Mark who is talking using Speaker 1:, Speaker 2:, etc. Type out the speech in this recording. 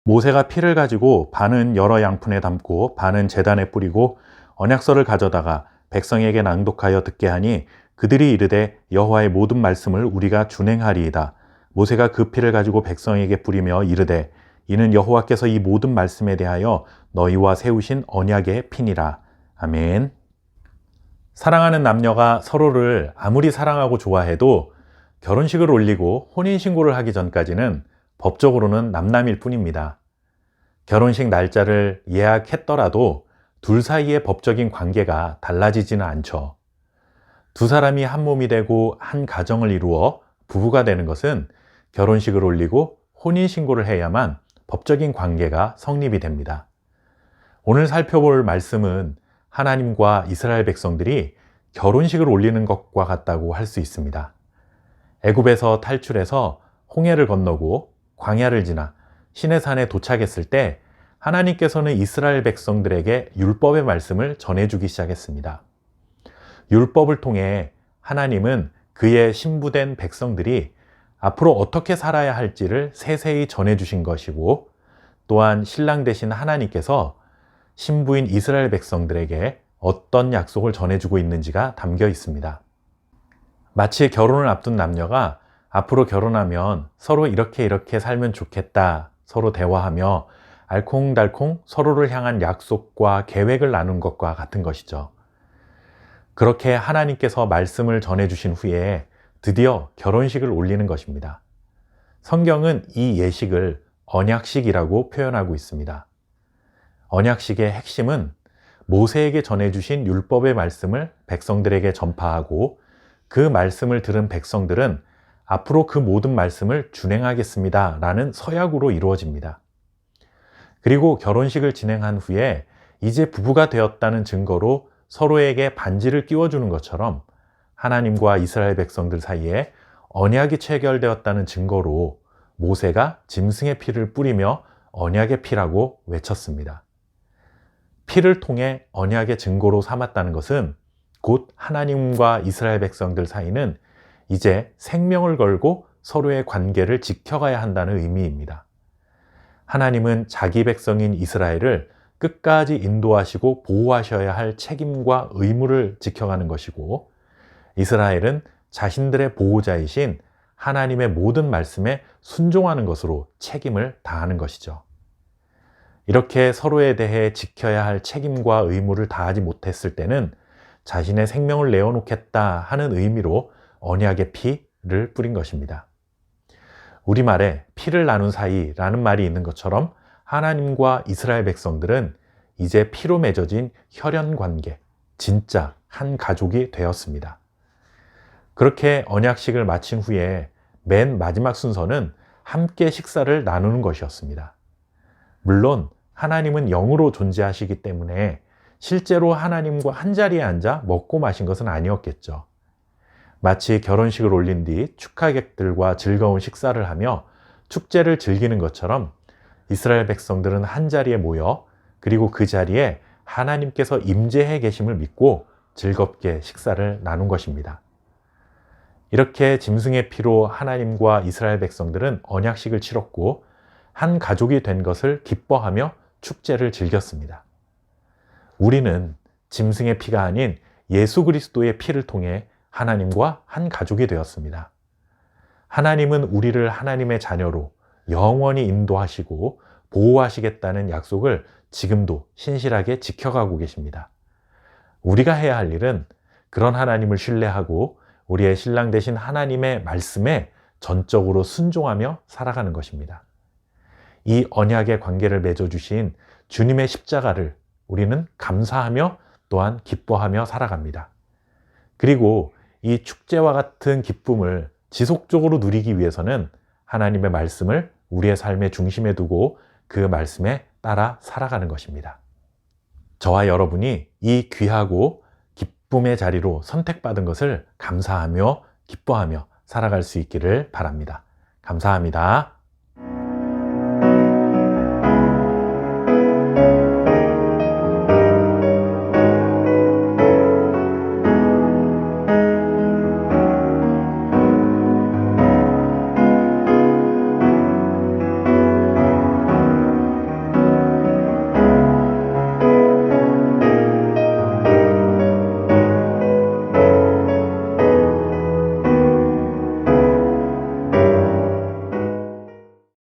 Speaker 1: 모세가 피를 가지고 반은 여러 양푼에 담고 반은 제단에 뿌리고 언약서를 가져다가 백성에게 낭독하여 듣게 하니 그들이 이르되 여호와의 모든 말씀을 우리가 준행하리이다. 모세가 그 피를 가지고 백성에게 뿌리며 이르되 이는 여호와께서 이 모든 말씀에 대하여 너희와 세우신 언약의 피니라. 아멘. 사랑하는 남녀가 서로를 아무리 사랑하고 좋아해도 결혼식을 올리고 혼인신고를 하기 전까지는 법적으로는 남남일 뿐입니다. 결혼식 날짜를 예약했더라도 둘 사이의 법적인 관계가 달라지지는 않죠. 두 사람이 한 몸이 되고 한 가정을 이루어 부부가 되는 것은 결혼식을 올리고 혼인신고를 해야만 법적인 관계가 성립이 됩니다. 오늘 살펴볼 말씀은 하나님과 이스라엘 백성들이 결혼식을 올리는 것과 같다고 할 수 있습니다. 애굽에서 탈출해서 홍해를 건너고 광야를 지나 시내산에 도착했을 때 하나님께서는 이스라엘 백성들에게 율법의 말씀을 전해주기 시작했습니다. 율법을 통해 하나님은 그의 신부된 백성들이 앞으로 어떻게 살아야 할지를 세세히 전해주신 것이고, 또한 신랑 되신 하나님께서 신부인 이스라엘 백성들에게 어떤 약속을 전해주고 있는지가 담겨 있습니다. 마치 결혼을 앞둔 남녀가 앞으로 결혼하면 서로 이렇게 살면 좋겠다 서로 대화하며 알콩달콩 서로를 향한 약속과 계획을 나눈 것과 같은 것이죠. 그렇게 하나님께서 말씀을 전해주신 후에 드디어 결혼식을 올리는 것입니다. 성경은 이 예식을 언약식이라고 표현하고 있습니다. 언약식의 핵심은 모세에게 전해주신 율법의 말씀을 백성들에게 전파하고 그 말씀을 들은 백성들은 앞으로 그 모든 말씀을 준행하겠습니다 라는 서약으로 이루어집니다. 그리고 결혼식을 진행한 후에 이제 부부가 되었다는 증거로 서로에게 반지를 끼워주는 것처럼 하나님과 이스라엘 백성들 사이에 언약이 체결되었다는 증거로 모세가 짐승의 피를 뿌리며 언약의 피라고 외쳤습니다. 피를 통해 언약의 증거로 삼았다는 것은 곧 하나님과 이스라엘 백성들 사이는 이제 생명을 걸고 서로의 관계를 지켜가야 한다는 의미입니다. 하나님은 자기 백성인 이스라엘을 끝까지 인도하시고 보호하셔야 할 책임과 의무를 지켜가는 것이고, 이스라엘은 자신들의 보호자이신 하나님의 모든 말씀에 순종하는 것으로 책임을 다하는 것이죠. 이렇게 서로에 대해 지켜야 할 책임과 의무를 다하지 못했을 때는 자신의 생명을 내어놓겠다 하는 의미로 언약의 피를 뿌린 것입니다. 우리말에 피를 나눈 사이라는 말이 있는 것처럼 하나님과 이스라엘 백성들은 이제 피로 맺어진 혈연 관계, 진짜 한 가족이 되었습니다. 그렇게 언약식을 마친 후에 맨 마지막 순서는 함께 식사를 나누는 것이었습니다. 물론 하나님은 영으로 존재하시기 때문에 실제로 하나님과 한자리에 앉아 먹고 마신 것은 아니었겠죠. 마치 결혼식을 올린 뒤 축하객들과 즐거운 식사를 하며 축제를 즐기는 것처럼 이스라엘 백성들은 한자리에 모여 그리고 그 자리에 하나님께서 임재해 계심을 믿고 즐겁게 식사를 나눈 것입니다. 이렇게 짐승의 피로 하나님과 이스라엘 백성들은 언약식을 치렀고 한 가족이 된 것을 기뻐하며 축제를 즐겼습니다. 우리는 짐승의 피가 아닌 예수 그리스도의 피를 통해 하나님과 한 가족이 되었습니다. 하나님은 우리를 하나님의 자녀로 영원히 인도하시고 보호하시겠다는 약속을 지금도 신실하게 지켜가고 계십니다. 우리가 해야 할 일은 그런 하나님을 신뢰하고 우리의 신랑 되신 하나님의 말씀에 전적으로 순종하며 살아가는 것입니다. 이 언약의 관계를 맺어주신 주님의 십자가를 우리는 감사하며 또한 기뻐하며 살아갑니다. 그리고 이 축제와 같은 기쁨을 지속적으로 누리기 위해서는 하나님의 말씀을 우리의 삶의 중심에 두고 그 말씀에 따라 살아가는 것입니다. 저와 여러분이 이 귀하고 기쁨의 자리로 선택받은 것을 감사하며 기뻐하며 살아갈 수 있기를 바랍니다. 감사합니다.